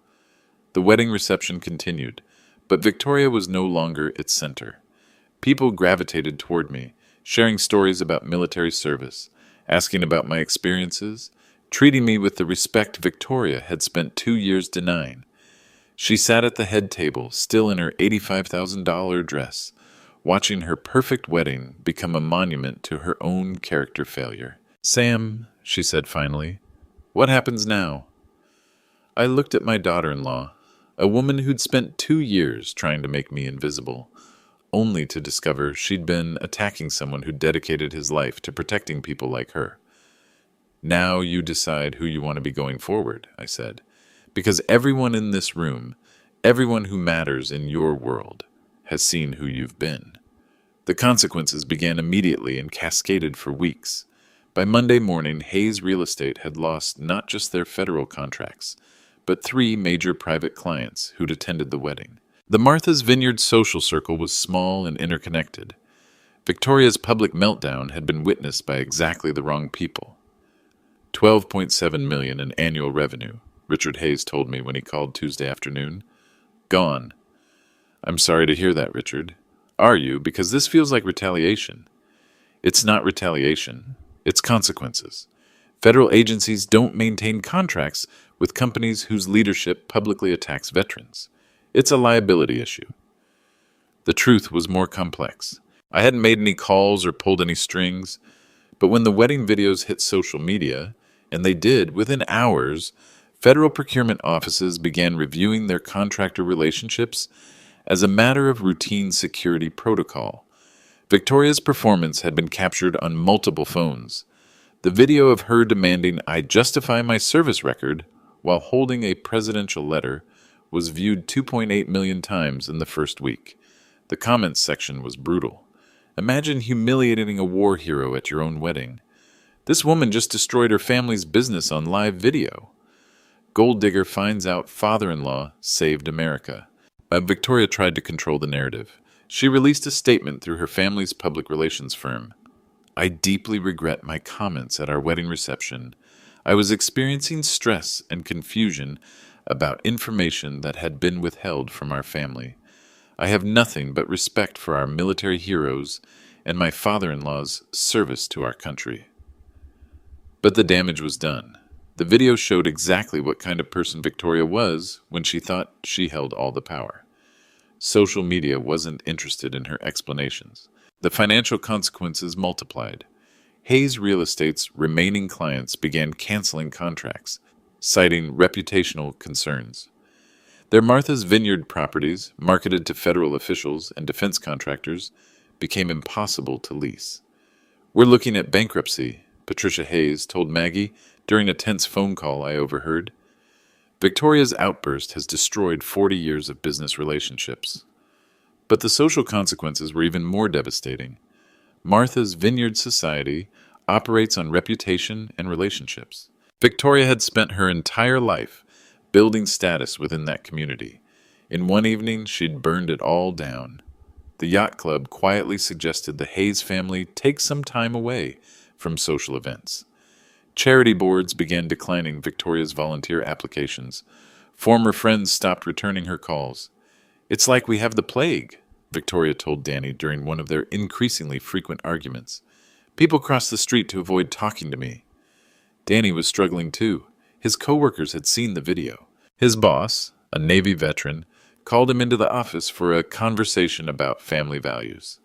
The wedding reception continued, but Victoria was no longer its center. People gravitated toward me, sharing stories about military service, asking about my experiences, treating me with the respect Victoria had spent 2 years denying. She sat at the head table, still in her $85,000 dress, watching her perfect wedding become a monument to her own character failure. Sam, she said finally, what happens now? I looked at my daughter-in-law, a woman who'd spent 2 years trying to make me invisible, only to discover she'd been attacking someone who dedicated his life to protecting people like her. Now you decide who you want to be going forward, I said, because everyone in this room, everyone who matters in your world, has seen who you've been. The consequences began immediately and cascaded for weeks. By Monday morning, Hayes Real Estate had lost not just their federal contracts, but 3 major private clients who'd attended the wedding. The Martha's Vineyard social circle was small and interconnected. Victoria's public meltdown had been witnessed by exactly the wrong people. $12.7 million in annual revenue, Richard Hayes told me when he called Tuesday afternoon. Gone. I'm sorry to hear that, Richard. Are you? Because this feels like retaliation. It's not retaliation. It's consequences. Federal agencies don't maintain contracts with companies whose leadership publicly attacks veterans. It's a liability issue. The truth was more complex. I hadn't made any calls or pulled any strings, but when the wedding videos hit social media, and they did within hours, federal procurement offices began reviewing their contractor relationships as a matter of routine security protocol. Victoria's performance had been captured on multiple phones. The video of her demanding I justify my service record while holding a presidential letter was viewed 2.8 million times in the first week. The comments section was brutal. Imagine humiliating a war hero at your own wedding. This woman just destroyed her family's business on live video. Gold digger finds out father-in-law saved America. Victoria tried to control the narrative. She released a statement through her family's public relations firm. I deeply regret my comments at our wedding reception. I was experiencing stress and confusion about information that had been withheld from our family. I have nothing but respect for our military heroes and my father-in-law's service to our country. But the damage was done. The video showed exactly what kind of person Victoria was when she thought she held all the power. Social media wasn't interested in her explanations. The financial consequences multiplied. Hayes Real Estate's remaining clients began canceling contracts, citing reputational concerns. Their Martha's Vineyard properties, marketed to federal officials and defense contractors, became impossible to lease. We're looking at bankruptcy, Patricia Hayes told Maggie during a tense phone call I overheard. Victoria's outburst has destroyed 40 years of business relationships. But the social consequences were even more devastating. Martha's Vineyard Society operates on reputation and relationships. Victoria had spent her entire life building status within that community. In one evening, she'd burned it all down. The yacht club quietly suggested the Hayes family take some time away from social events. Charity boards began declining Victoria's volunteer applications. Former friends stopped returning her calls. It's like we have the plague, Victoria told Danny during one of their increasingly frequent arguments. People crossed the street to avoid talking to me. Danny was struggling too. His coworkers had seen the video. His boss, a Navy veteran, called him into the office for a conversation about family values.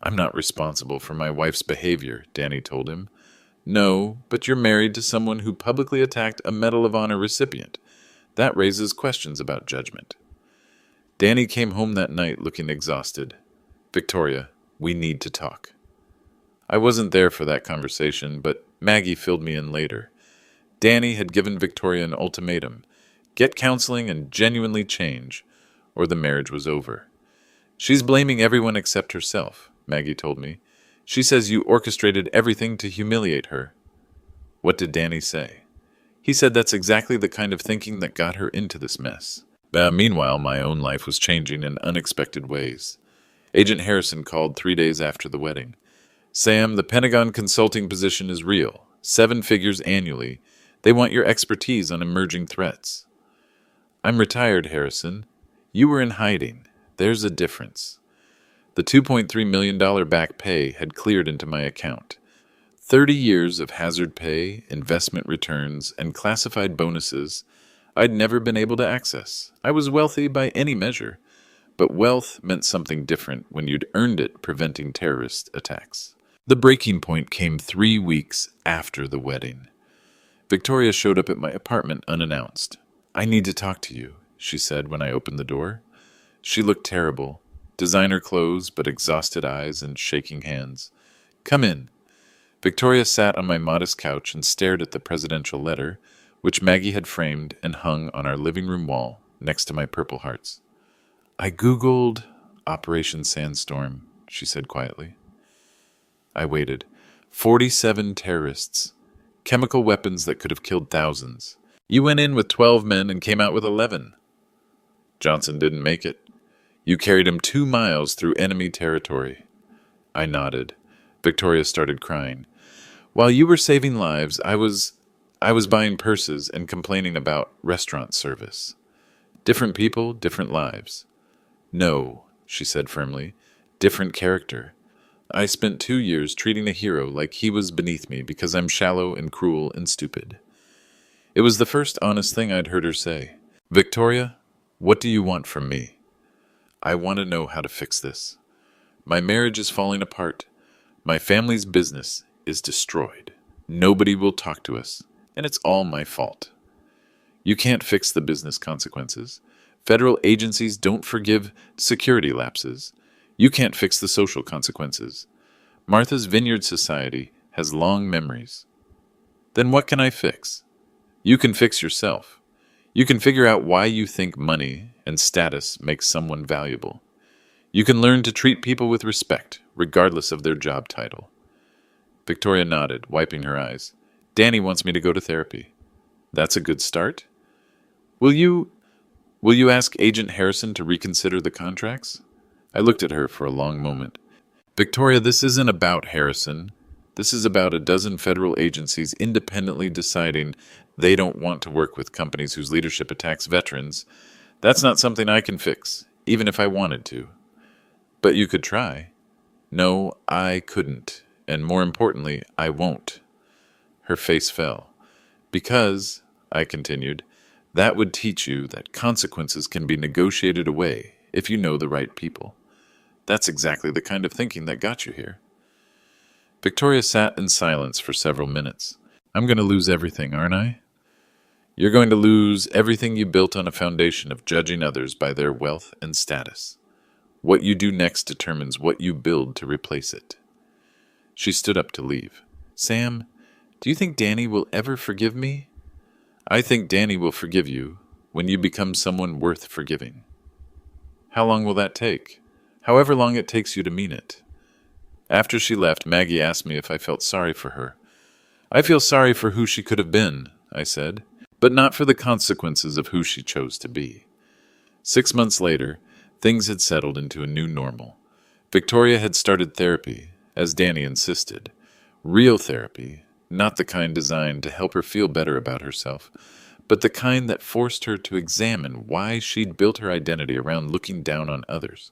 I'm not responsible for my wife's behavior, Danny told him. No, but you're married to someone who publicly attacked a Medal of Honor recipient. That raises questions about judgment. Danny came home that night looking exhausted. Victoria, we need to talk. I wasn't there for that conversation, but Maggie filled me in later. Danny had given Victoria an ultimatum. Get counseling and genuinely change, or the marriage was over. She's blaming everyone except herself, Maggie told me. She says you orchestrated everything to humiliate her. What did Danny say? He said that's exactly the kind of thinking that got her into this mess. Meanwhile, my own life was changing in unexpected ways. Agent Harrison called 3 days after the wedding. Sam, the Pentagon consulting position is real. 7 figures annually. They want your expertise on emerging threats. I'm retired, Harrison. You were in hiding. There's a difference. The $2.3 million back pay had cleared into my account. 30 years of hazard pay, investment returns, and classified bonuses I'd never been able to access. I was wealthy by any measure, but wealth meant something different when you'd earned it preventing terrorist attacks. The breaking point came 3 weeks after the wedding. Victoria showed up at my apartment unannounced. I need to talk to you, she said when I opened the door. She looked terrible. Designer clothes, but exhausted eyes and shaking hands. Come in. Victoria sat on my modest couch and stared at the presidential letter, which Maggie had framed and hung on our living room wall next to my Purple Hearts. I Googled Operation Sandstorm, she said quietly. I waited. 47 terrorists. Chemical weapons that could have killed thousands. You went in with 12 men and came out with 11. Johnson didn't make it. You carried him 2 miles through enemy territory. I nodded. Victoria started crying. While you were saving lives, I was buying purses and complaining about restaurant service. Different people, different lives. No, she said firmly. Different character. I spent 2 years treating a hero like he was beneath me because I'm shallow and cruel and stupid. It was the first honest thing I'd heard her say. Victoria, what do you want from me? I want to know how to fix this. My marriage is falling apart. My family's business is destroyed. Nobody will talk to us, and it's all my fault. You can't fix the business consequences. Federal agencies don't forgive security lapses. You can't fix the social consequences. Martha's Vineyard Society has long memories. Then what can I fix? You can fix yourself. You can figure out why you think money and status makes someone valuable. You can learn to treat people with respect, regardless of their job title. Victoria nodded, wiping her eyes. Danny wants me to go to therapy. That's a good start. Will you ask Agent Harrison to reconsider the contracts? I looked at her for a long moment. Victoria, this isn't about Harrison. This is about a dozen federal agencies independently deciding they don't want to work with companies whose leadership attacks veterans. That's not something I can fix, even if I wanted to. But you could try. No, I couldn't. And more importantly, I won't. Her face fell. Because, I continued, that would teach you that consequences can be negotiated away if you know the right people. That's exactly the kind of thinking that got you here. Victoria sat in silence for several minutes. I'm going to lose everything, aren't I? You're going to lose everything you built on a foundation of judging others by their wealth and status. What you do next determines what you build to replace it. She stood up to leave. Sam, do you think Danny will ever forgive me? I think Danny will forgive you when you become someone worth forgiving. How long will that take? However long it takes you to mean it. After she left, Maggie asked me if I felt sorry for her. I feel sorry for who she could have been, I said, but not for the consequences of who she chose to be. 6 months later, things had settled into a new normal. Victoria had started therapy, as Danny insisted. Real therapy, not the kind designed to help her feel better about herself, but the kind that forced her to examine why she'd built her identity around looking down on others.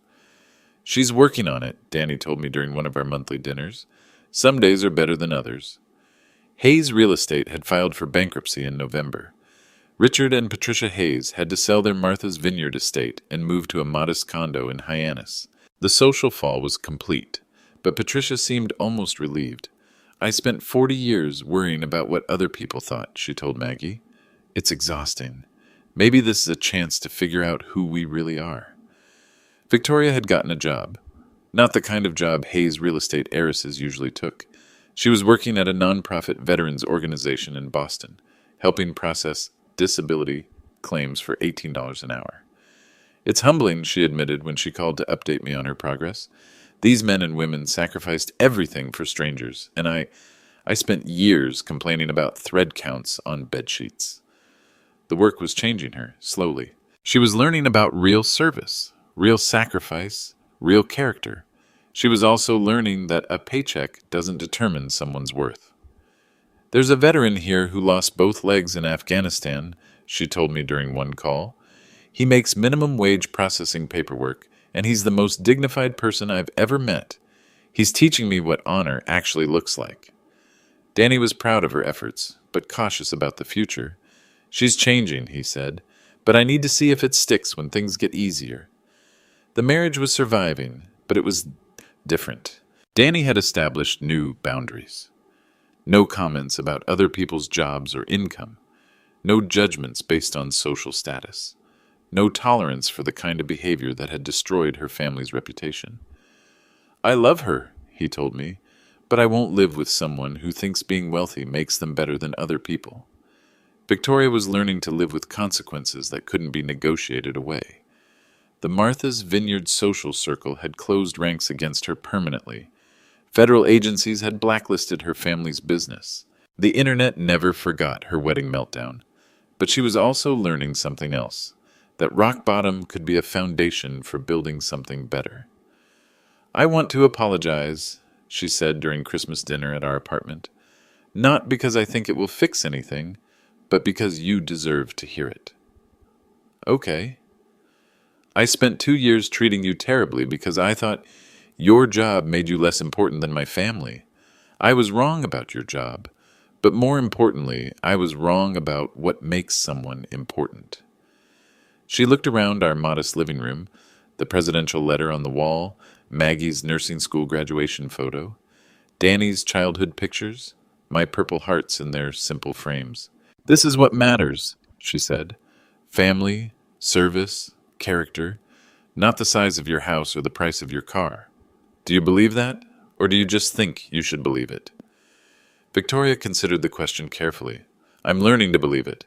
She's working on it, Danny told me during one of our monthly dinners. Some days are better than others. Hayes Real Estate had filed for bankruptcy in November. Richard and Patricia Hayes had to sell their Martha's Vineyard estate and move to a modest condo in Hyannis. The social fall was complete, but Patricia seemed almost relieved. I spent 40 years worrying about what other people thought, she told Maggie. It's exhausting. Maybe this is a chance to figure out who we really are. Victoria had gotten a job. Not the kind of job Hayes real estate heiresses usually took. She was working at a nonprofit veterans organization in Boston, helping process disability claims for $18 an hour. It's humbling, she admitted when she called to update me on her progress. These men and women sacrificed everything for strangers, and I spent years complaining about thread counts on bedsheets. The work was changing her, slowly. She was learning about real service, real sacrifice, real character. She was also learning that a paycheck doesn't determine someone's worth. There's a veteran here who lost both legs in Afghanistan, she told me during one call. He makes minimum wage processing paperwork, and he's the most dignified person I've ever met. He's teaching me what honor actually looks like. Danny was proud of her efforts, but cautious about the future. She's changing, he said, but I need to see if it sticks when things get easier. The marriage was surviving, but it was different. Danny had established new boundaries. No comments about other people's jobs or income. No judgments based on social status. No tolerance for the kind of behavior that had destroyed her family's reputation. I love her, he told me, but I won't live with someone who thinks being wealthy makes them better than other people. Victoria was learning to live with consequences that couldn't be negotiated away. The Martha's Vineyard social circle had closed ranks against her permanently. Federal agencies had blacklisted her family's business. The internet never forgot her wedding meltdown. But she was also learning something else, that rock bottom could be a foundation for building something better. I want to apologize, she said during Christmas dinner at our apartment. Not because I think it will fix anything, but because you deserve to hear it. Okay. I spent 2 years treating you terribly because I thought your job made you less important than my family. I was wrong about your job, but more importantly, I was wrong about what makes someone important. She looked around our modest living room, the presidential letter on the wall, Maggie's nursing school graduation photo, Danny's childhood pictures, my purple hearts in their simple frames. This is what matters, she said. Family, service, character, not the size of your house or the price of your car. Do you believe that, or do you just think you should believe it? Victoria considered the question carefully. I'm learning to believe it.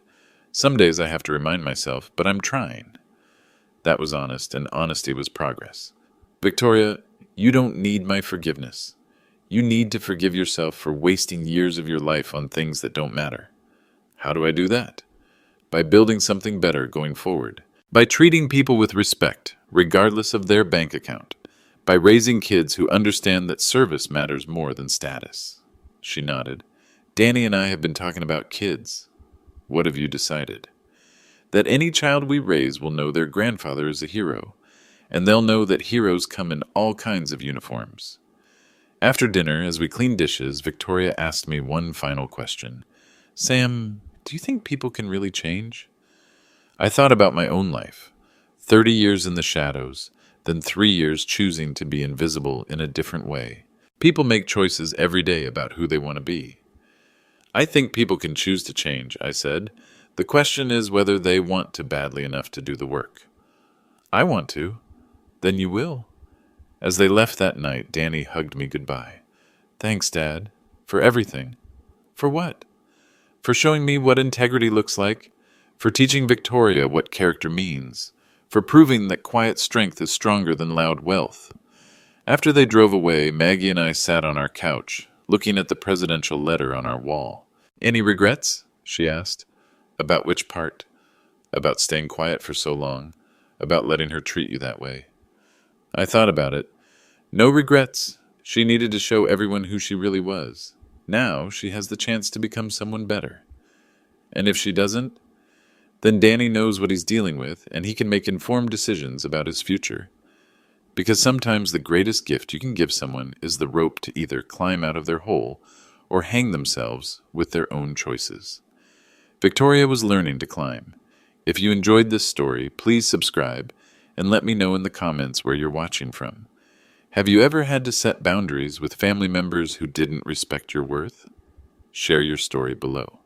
Some days I have to remind myself, but I'm trying. That was honest, and honesty was progress. Victoria, you don't need my forgiveness. You need to forgive yourself for wasting years of your life on things that don't matter. How do I do that? By building something better going forward. By treating people with respect, regardless of their bank account. By raising kids who understand that service matters more than status. She nodded. Danny and I have been talking about kids. What have you decided? That any child we raise will know their grandfather is a hero, and they'll know that heroes come in all kinds of uniforms. After dinner, as we cleaned dishes, Victoria asked me one final question. Sam, do you think people can really change? I thought about my own life. 30 years in the shadows, then 3 years choosing to be invisible in a different way. People make choices every day about who they want to be. I think people can choose to change, I said. The question is whether they want to badly enough to do the work. I want to. Then you will. As they left that night, Danny hugged me goodbye. Thanks, Dad. For everything. For what? For showing me what integrity looks like. For teaching Victoria what character means. For proving that quiet strength is stronger than loud wealth. After they drove away, Maggie and I sat on our couch, looking at the presidential letter on our wall. Any regrets? She asked. About which part? About staying quiet for so long. About letting her treat you that way. I thought about it. No regrets. She needed to show everyone who she really was. Now she has the chance to become someone better. And if she doesn't, then Danny knows what he's dealing with, and he can make informed decisions about his future. because sometimes the greatest gift you can give someone is the rope to either climb out of their hole or hang themselves with their own choices. Victoria was learning to climb. If you enjoyed this story, please subscribe and let me know in the comments where you're watching from. Have you ever had to set boundaries with family members who didn't respect your worth? Share your story below.